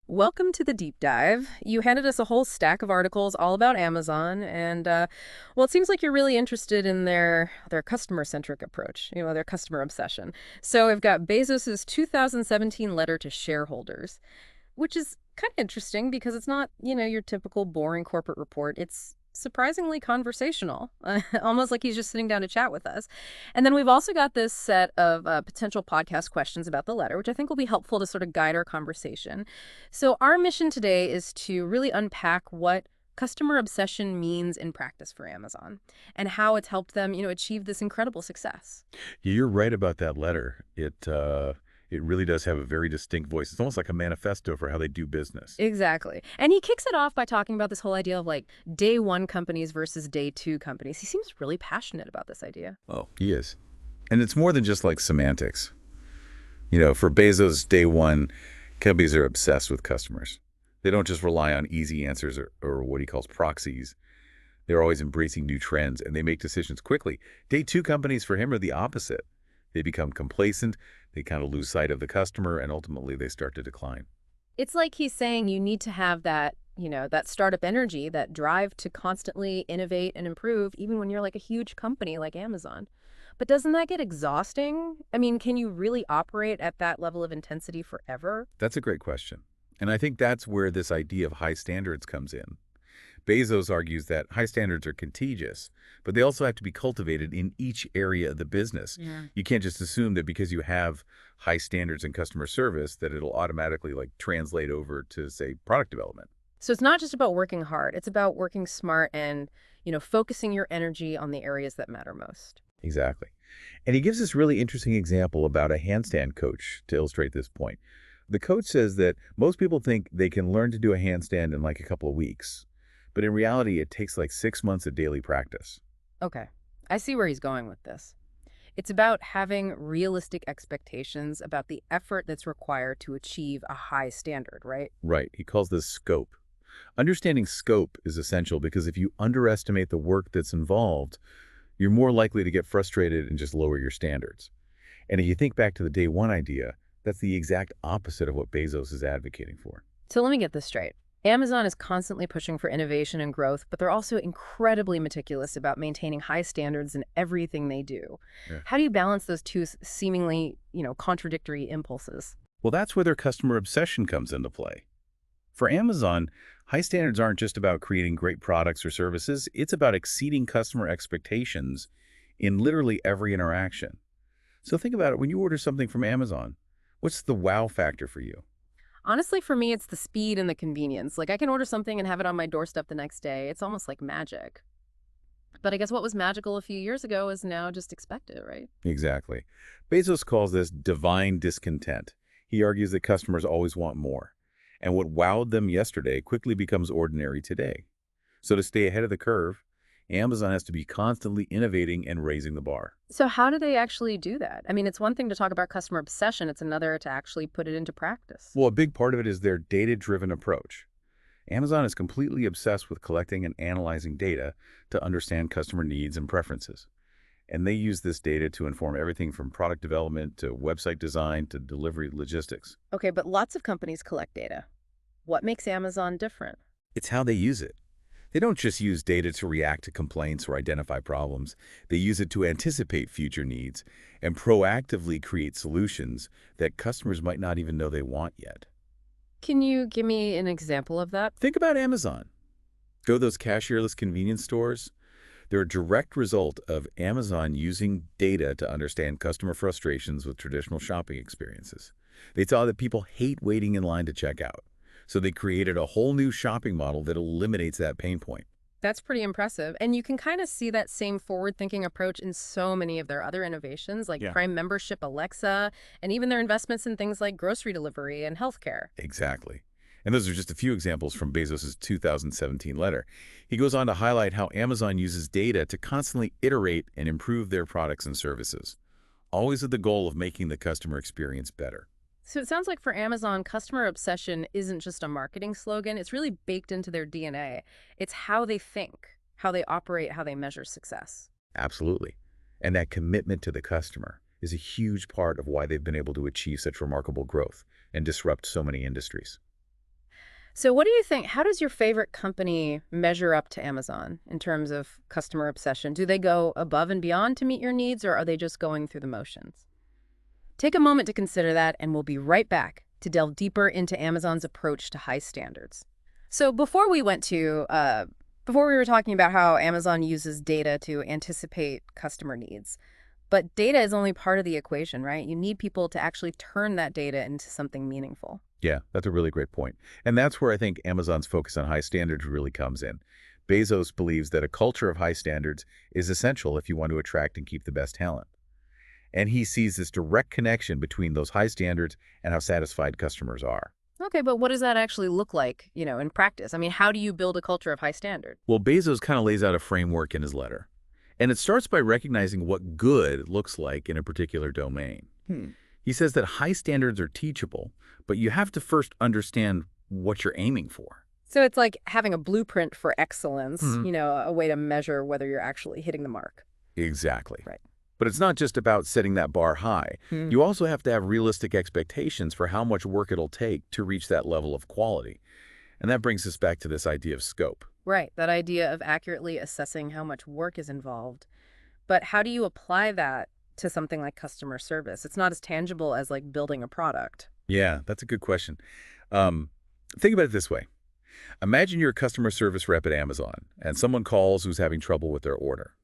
Welcome to the deep dive. You handed us a whole stack of articles all about Amazon, and well, it seems like you're really interested in their customer-centric approach, their customer obsession. So I've got Bezos's 2017 letter to shareholders, which is kind of interesting because it's not, your typical boring corporate report. It's surprisingly conversational, almost like he's just sitting down to chat with us. And then we've also got this set of potential podcast questions about the letter, which I think will be helpful to sort of guide our conversation. So our mission today is to really unpack what customer obsession means in practice for Amazon and how it's helped them, achieve this incredible success. You're right about that letter. It really does have a very distinct voice. It's almost like a manifesto for how they do business. Exactly. And he kicks it off by talking about this whole idea of like day one companies versus day two companies. He seems really passionate about this idea. Oh, he is. And it's more than just like semantics. For Bezos, day one, companies are obsessed with customers. They don't just rely on easy answers or what he calls proxies. They're always embracing new trends, and they make decisions quickly. Day two companies for him are the opposite. They become complacent, they kind of lose sight of the customer, and ultimately they start to decline. It's like he's saying you need to have that, that startup energy, that drive to constantly innovate and improve, even when you're like a huge company like Amazon. But doesn't that get exhausting? I mean, can you really operate at that level of intensity forever? That's a great question. And I think that's where this idea of high standards comes in. Bezos argues that high standards are contagious, but they also have to be cultivated in each area of the business. Yeah. You can't just assume that because you have high standards in customer service that it'll automatically translate over to, say, product development. So it's not just about working hard, it's about working smart and, focusing your energy on the areas that matter most. Exactly. And he gives this really interesting example about a handstand coach to illustrate this point. The coach says that most people think they can learn to do a handstand in like a couple of weeks, but in reality, it takes like 6 months of daily practice. Okay, I see where he's going with this. It's about having realistic expectations about the effort that's required to achieve a high standard, right? Right. He calls this scope. Understanding scope is essential because if you underestimate the work that's involved, you're more likely to get frustrated and just lower your standards. And if you think back to the day one idea, that's the exact opposite of what Bezos is advocating for. So let me get this straight. Amazon is constantly pushing for innovation and growth, but they're also incredibly meticulous about maintaining high standards in everything they do. Yeah. How do you balance those two seemingly, contradictory impulses? Well, that's where their customer obsession comes into play. For Amazon, high standards aren't just about creating great products or services, it's about exceeding customer expectations in literally every interaction. So think about it, when you order something from Amazon, what's the wow factor for you? Honestly, for me, it's the speed and the convenience. Like, I can order something and have it on my doorstep the next day. It's almost like magic. But I guess what was magical a few years ago is now just expected, right? Exactly. Bezos calls this divine discontent. He argues that customers always want more, and what wowed them yesterday quickly becomes ordinary today. So to stay ahead of the curve, Amazon has to be constantly innovating and raising the bar. So how do they actually do that? I mean, it's one thing to talk about customer obsession. It's another to actually put it into practice. Well, a big part of it is their data-driven approach. Amazon is completely obsessed with collecting and analyzing data to understand customer needs and preferences. And they use this data to inform everything from product development to website design to delivery logistics. Okay, but lots of companies collect data. What makes Amazon different? It's how they use it. They don't just use data to react to complaints or identify problems. They use it to anticipate future needs and proactively create solutions that customers might not even know they want yet. Can you give me an example of that? Think about Amazon. Go to those cashierless convenience stores. They're a direct result of Amazon using data to understand customer frustrations with traditional shopping experiences. They saw that people hate waiting in line to check out. So they created a whole new shopping model that eliminates that pain point. That's pretty impressive. And you can kind of see that same forward-thinking approach in so many of their other innovations, like Yeah, Prime membership, Alexa, and even their investments in things like grocery delivery and healthcare. exactly. And those are just a few examples from Bezos' 2017 letter. He goes on to highlight how Amazon uses data to constantly iterate and improve their products and services, always with the goal of making the customer experience better. So it sounds like for Amazon, customer obsession isn't just a marketing slogan. It's really baked into their DNA. It's how they think, how they operate, how they measure success. Absolutely. And that commitment to the customer is a huge part of why they've been able to achieve such remarkable growth and disrupt so many industries. So what do you think? How does your favorite company measure up to Amazon in terms of customer obsession? Do they go above and beyond to meet your needs, or are they just going through the motions? Take a moment to consider that, and we'll be right back to delve deeper into Amazon's approach to high standards. So before we were talking about how Amazon uses data to anticipate customer needs. But data is only part of the equation, right? You need people to actually turn that data into something meaningful. Yeah, that's a really great point. And that's where I think Amazon's focus on high standards really comes in. Bezos believes that a culture of high standards is essential if you want to attract and keep the best talent. And he sees this direct connection between those high standards and how satisfied customers are. Okay, but what does that actually look like, in practice? I mean, how do you build a culture of high standard? Well, Bezos kind of lays out a framework in his letter. And it starts by recognizing what good looks like in a particular domain. He says that high standards are teachable, but you have to first understand what you're aiming for. So it's like having a blueprint for excellence, Mhm. a way to measure whether you're actually hitting the mark. Exactly. Right. But it's not just about setting that bar high. Hmm. You also have to have realistic expectations for how much work it'll take to reach that level of quality. And that brings us back to this idea of scope. Right, that idea of accurately assessing how much work is involved. But how do you apply that to something like customer service? It's not as tangible as like building a product. Yeah, that's a good question. Um, think about it this way. Imagine you're a customer service rep at Amazon, and someone calls who's having trouble with their order.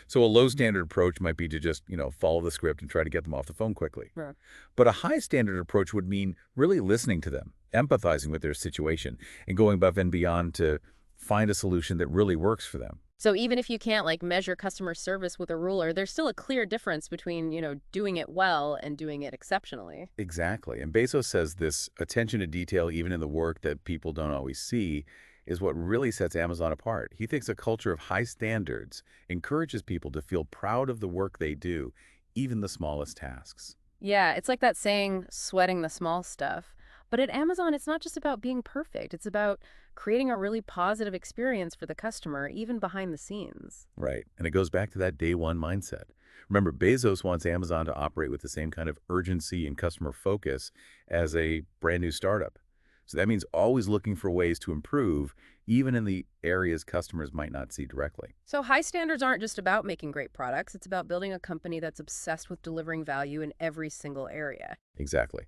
So a low standard approach might be to just, follow the script and try to get them off the phone quickly. Right. But a high standard approach would mean really listening to them, empathizing with their situation, and going above and beyond to find a solution that really works for them. So even if you can't like measure customer service with a ruler, there's still a clear difference between, doing it well and doing it exceptionally. Exactly. And Bezos says this attention to detail, even in the work that people don't always see, is what really sets Amazon apart. He thinks a culture of high standards encourages people to feel proud of the work they do, even the smallest tasks. Yeah, it's like that saying, sweating the small stuff. But at Amazon, it's not just about being perfect. It's about creating a really positive experience for the customer, even behind the scenes. Right. And it goes back to that day one mindset. Remember, Bezos wants Amazon to operate with the same kind of urgency and customer focus as a brand new startup. So that means always looking for ways to improve, even in the areas customers might not see directly. So high standards aren't just about making great products. It's about building a company that's obsessed with delivering value in every single area. Exactly.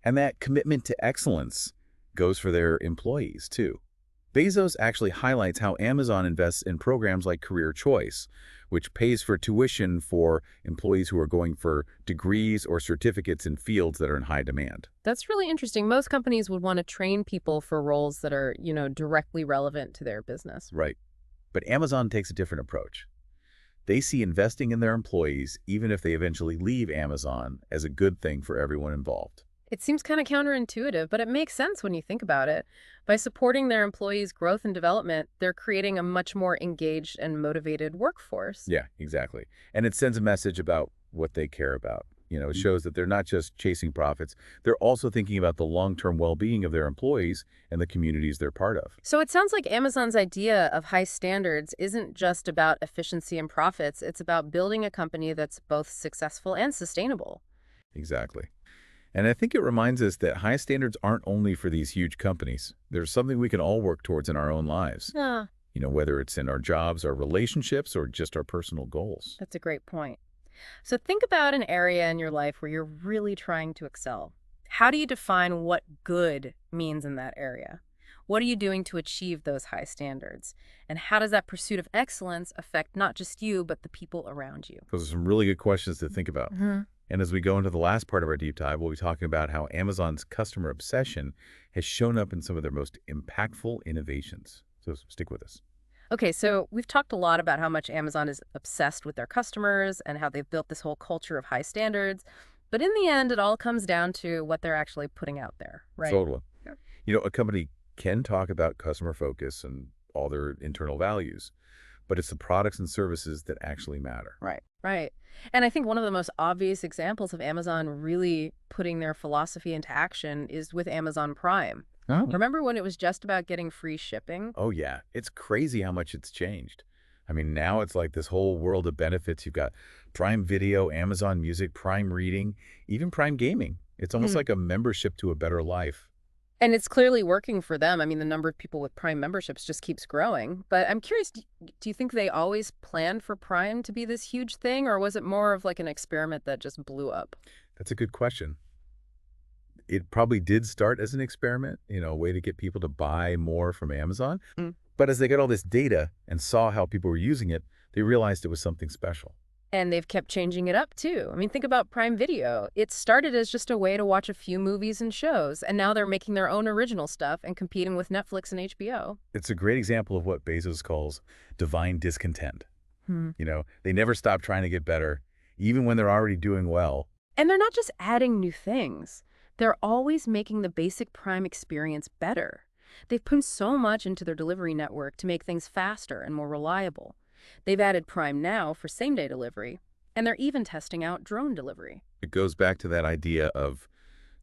And that commitment to excellence goes for their employees, too. Bezos actually highlights how Amazon invests in programs like Career Choice, which pays for tuition for employees who are going for degrees or certificates in fields that are in high demand. That's really interesting. Most companies would want to train people for roles that are, directly relevant to their business. Right. But Amazon takes a different approach. They see investing in their employees, even if they eventually leave Amazon, as a good thing for everyone involved. It seems kind of counterintuitive, but it makes sense when you think about it. By supporting their employees' growth and development, they're creating a much more engaged and motivated workforce. Yeah, exactly. And it sends a message about what they care about. It shows that they're not just chasing profits, they're also thinking about the long-term well-being of their employees and the communities they're part of. So it sounds like Amazon's idea of high standards isn't just about efficiency and profits. It's about building a company that's both successful and sustainable. Exactly. And I think it reminds us that high standards aren't only for these huge companies. There's something we can all work towards in our own lives. Ah, Whether it's in our jobs, our relationships, or just our personal goals. that's a great point. So think about an area in your life where you're really trying to excel. How do you define what good means in that area? What are you doing to achieve those high standards? And how does that pursuit of excellence affect not just you, but the people around you? Those are some really good questions to think about. And as we go into the last part of our deep dive, we'll be talking about how Amazon's customer obsession has shown up in some of their most impactful innovations. So stick with us. Okay, so we've talked a lot about how much Amazon is obsessed with their customers and how they've built this whole culture of high standards. But in the end, it all comes down to what they're actually putting out there, right? Totally. Yeah. A company can talk about customer focus and all their internal values, but it's the products and services that actually matter. Right, right. And I think one of the most obvious examples of Amazon really putting their philosophy into action is with Amazon Prime. Oh. Remember when it was just about getting free shipping? Oh, yeah. It's crazy how much it's changed. I mean, now it's like this whole world of benefits. You've got Prime Video, Amazon Music, Prime Reading, even Prime Gaming. It's almost like a membership to a better life. And it's clearly working for them. I mean, the number of people with Prime memberships just keeps growing. But I'm curious, do you think they always planned for Prime to be this huge thing, or was it more of like an experiment that just blew up? That's a good question. It probably did start as an experiment, a way to get people to buy more from Amazon. Mm. But as they got all this data and saw how people were using it, they realized it was something special. And they've kept changing it up too. I mean, think about Prime Video. It started as just a way to watch a few movies and shows, and now they're making their own original stuff and competing with Netflix and HBO. It's a great example of what Bezos calls divine discontent. Hmm. They never stop trying to get better, even when they're already doing well. And they're not just adding new things. They're always making the basic Prime experience better. They've put so much into their delivery network to make things faster and more reliable. They've added Prime Now for same-day delivery, and they're even testing out drone delivery. It goes back to that idea of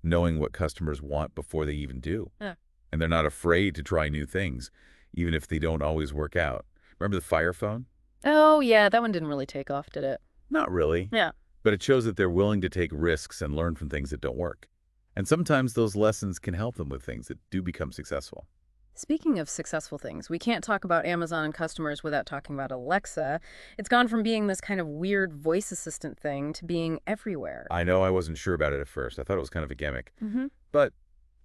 knowing what customers want before they even do. Yeah. And they're not afraid to try new things, even if they don't always work out. Remember the Fire Phone? Oh, yeah, that one didn't really take off, did it? Not really. Yeah. But it shows that they're willing to take risks and learn from things that don't work. And sometimes those lessons can help them with things that do become successful. Speaking of successful things, we can't talk about Amazon and customers without talking about Alexa. It's gone from being this kind of weird voice assistant thing to being everywhere. I know I wasn't sure about it at first. I thought it was kind of a gimmick. Mm-hmm. But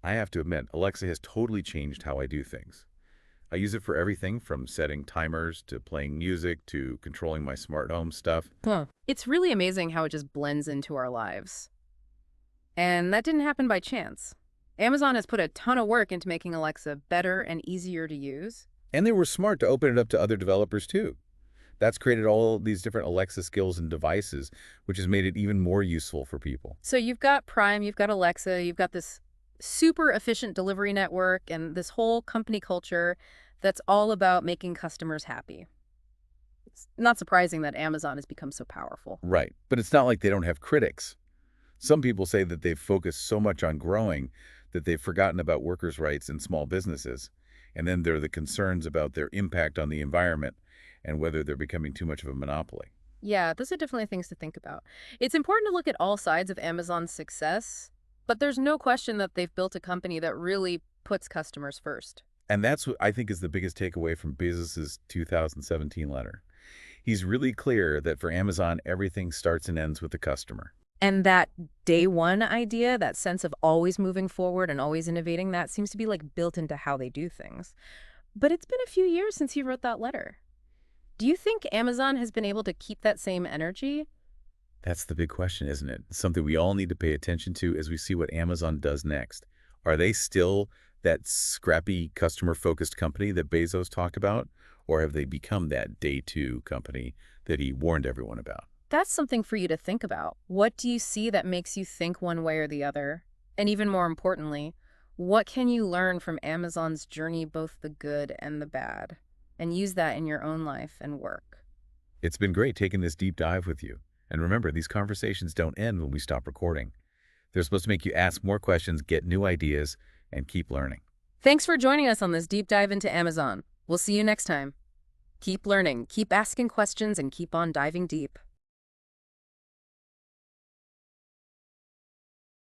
I have to admit, Alexa has totally changed how I do things. I use it for everything from setting timers to playing music to controlling my smart home stuff. Huh. It's really amazing how it just blends into our lives. And that didn't happen by chance. Amazon has put a ton of work into making Alexa better and easier to use. And they were smart to open it up to other developers too. That's created all these different Alexa skills and devices, which has made it even more useful for people. So you've got Prime, you've got Alexa, you've got this super efficient delivery network and this whole company culture that's all about making customers happy. It's not surprising that Amazon has become so powerful. Right. But it's not like they don't have critics. Some people say that they've focused so much on growing that they've forgotten about workers' rights and small businesses. And then there are the concerns about their impact on the environment and whether they're becoming too much of a monopoly. Yeah, those are definitely things to think about. It's important to look at all sides of Amazon's success, but there's no question that they've built a company that really puts customers first. And that's what I think is the biggest takeaway from Bezos's 2017 letter. He's really clear that for Amazon, everything starts and ends with the customer. And that day one idea, that sense of always moving forward and always innovating, that seems to be like built into how they do things. But it's been a few years since he wrote that letter. Do you think Amazon has been able to keep that same energy? That's the big question, isn't it? It's something we all need to pay attention to as we see what Amazon does next. Are they still that scrappy, customer-focused company that Bezos talked about? Or have they become that day two company that he warned everyone about? That's something for you to think about. What do you see that makes you think one way or the other? And even more importantly, what can you learn from Amazon's journey, both the good and the bad, and use that in your own life and work? It's been great taking this deep dive with you. And remember, these conversations don't end when we stop recording. They're supposed to make you ask more questions, get new ideas, and keep learning. Thanks for joining us on this deep dive into Amazon. We'll see you next time. Keep learning, keep asking questions, and keep on diving deep.